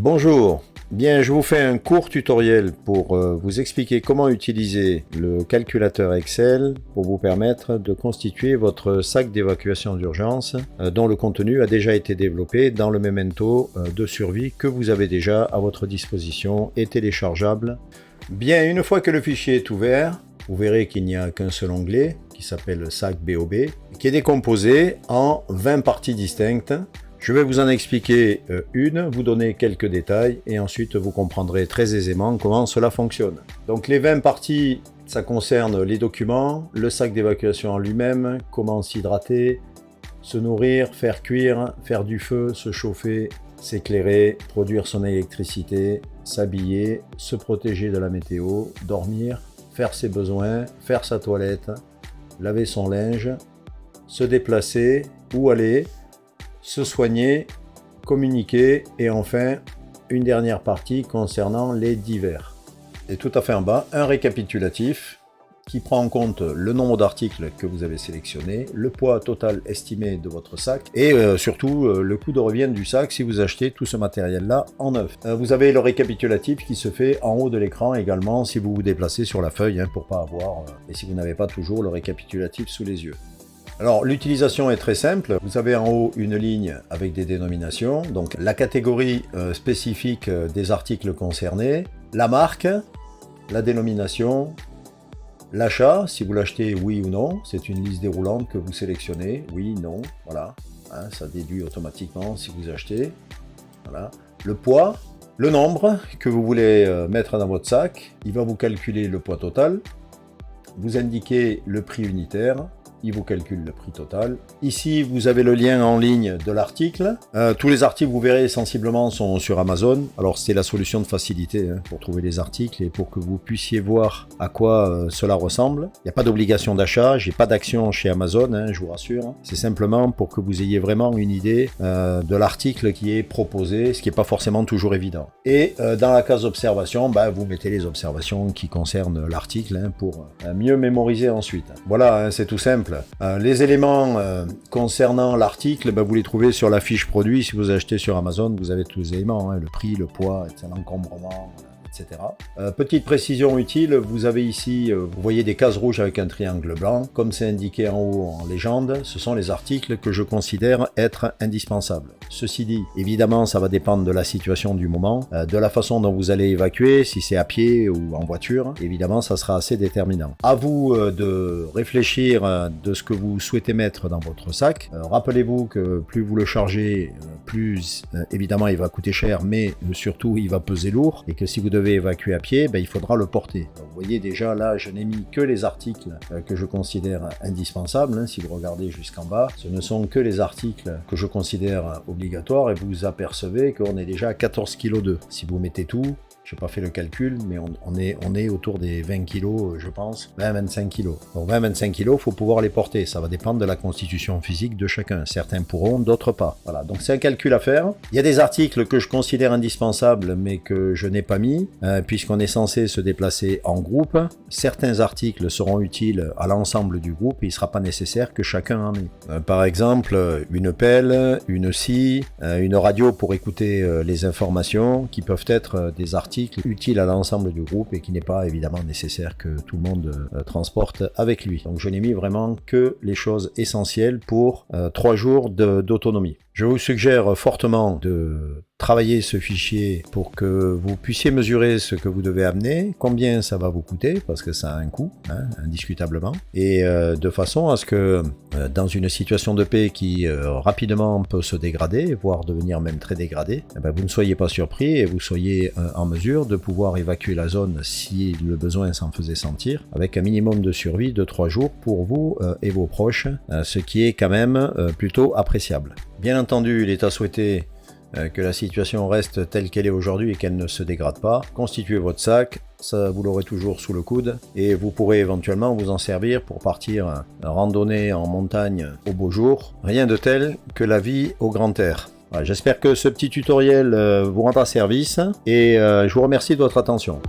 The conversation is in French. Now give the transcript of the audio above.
Bonjour, bien je vous fais un court tutoriel pour vous expliquer comment utiliser le calculateur Excel pour vous permettre de constituer votre sac d'évacuation d'urgence dont le contenu a déjà été développé dans le memento de survie que vous avez déjà à votre disposition et téléchargeable. Bien, une fois que le fichier est ouvert, vous verrez qu'il n'y a qu'un seul onglet qui s'appelle sac BOB qui est décomposé en 20 parties distinctes. Je vais vous en expliquer une, vous donner quelques détails et ensuite vous comprendrez très aisément comment cela fonctionne. Donc les 20 parties, ça concerne les documents, le sac d'évacuation en lui-même, comment s'hydrater, se nourrir, faire cuire, faire du feu, se chauffer, s'éclairer, produire son électricité, s'habiller, se protéger de la météo, dormir, faire ses besoins, faire sa toilette, laver son linge, se déplacer, où aller, se soigner, communiquer et enfin une dernière partie concernant les divers. Et tout à fait en bas, un récapitulatif qui prend en compte le nombre d'articles que vous avez sélectionnés, le poids total estimé de votre sac et surtout le coût de revient du sac si vous achetez tout ce matériel-là en neuf. Vous avez le récapitulatif qui se fait en haut de l'écran également si vous vous déplacez sur la feuille pour pas avoir, et si vous n'avez pas toujours le récapitulatif sous les yeux. Alors l'utilisation est très simple, vous avez en haut une ligne avec des dénominations, donc la catégorie spécifique des articles concernés, la marque, la dénomination, l'achat, si vous l'achetez oui ou non, c'est une liste déroulante que vous sélectionnez, oui, non, voilà, ça déduit automatiquement si vous achetez, voilà. Le poids, le nombre que vous voulez mettre dans votre sac, il va vous calculer le poids total, vous indiquez le prix unitaire, il vous calcule le prix total. Ici, vous avez le lien en ligne de l'article. Tous les articles, vous verrez, sensiblement, sont sur Amazon. Alors, c'est la solution de facilité pour trouver les articles et pour que vous puissiez voir à quoi cela ressemble. Il n'y a pas d'obligation d'achat, j'ai pas d'action chez Amazon, je vous rassure. C'est simplement pour que vous ayez vraiment une idée de l'article qui est proposé, ce qui n'est pas forcément toujours évident. Et dans la case observation, vous mettez les observations qui concernent l'article pour mieux mémoriser ensuite. Voilà, c'est tout simple. Les éléments concernant l'article, vous les trouvez sur la fiche produit. Si vous achetez sur Amazon, vous avez tous les éléments, le prix, le poids, l'encombrement, etc. Petite précision utile, vous avez ici, vous voyez des cases rouges avec un triangle blanc. Comme c'est indiqué en haut en légende, ce sont les articles que je considère être indispensables. Ceci dit, évidemment, ça va dépendre de la situation du moment, de la façon dont vous allez évacuer, si c'est à pied ou en voiture. Évidemment, ça sera assez déterminant. À vous de réfléchir de ce que vous souhaitez mettre dans votre sac. Rappelez-vous que plus vous le chargez, plus évidemment il va coûter cher, mais surtout il va peser lourd et que si vous devez évacuer à pied, il faudra le porter. Vous voyez déjà là, je n'ai mis que les articles que je considère indispensables. Si vous regardez jusqu'en bas, ce ne sont que les articles que je considère obligatoires et vous apercevez qu'on est déjà à 14 kg 2. Si vous mettez tout, je n'ai pas fait le calcul, mais on est autour des 20 kg, je pense, 20-25 kg. Donc 20-25 kg, il faut pouvoir les porter. Ça va dépendre de la constitution physique de chacun. Certains pourront, d'autres pas. Voilà, donc c'est un calcul à faire. Il y a des articles que je considère indispensables, mais que je n'ai pas mis, puisqu'on est censé se déplacer en groupe. Certains articles seront utiles à l'ensemble du groupe et il ne sera pas nécessaire que chacun en ait. Par exemple, une pelle, une scie, une radio pour écouter les informations, qui peuvent être des articles utile à l'ensemble du groupe et qui n'est pas évidemment nécessaire que tout le monde transporte avec lui. Donc je n'ai mis vraiment que les choses essentielles pour 3 jours d'autonomie. Je vous suggère fortement de travailler ce fichier pour que vous puissiez mesurer ce que vous devez amener, combien ça va vous coûter, parce que ça a un coût, indiscutablement, et de façon à ce que dans une situation de paix qui rapidement peut se dégrader, voire devenir même très dégradée, vous ne soyez pas surpris et vous soyez en mesure de pouvoir évacuer la zone si le besoin s'en faisait sentir, avec un minimum de survie de 3 jours pour vous et vos proches, ce qui est quand même plutôt appréciable. Bien entendu, il est à souhaiter que la situation reste telle qu'elle est aujourd'hui et qu'elle ne se dégrade pas. Constituez votre sac, ça vous l'aurez toujours sous le coude et vous pourrez éventuellement vous en servir pour partir randonner en montagne au beau jour. Rien de tel que la vie au grand air. Voilà, j'espère que ce petit tutoriel vous rendra service et je vous remercie de votre attention.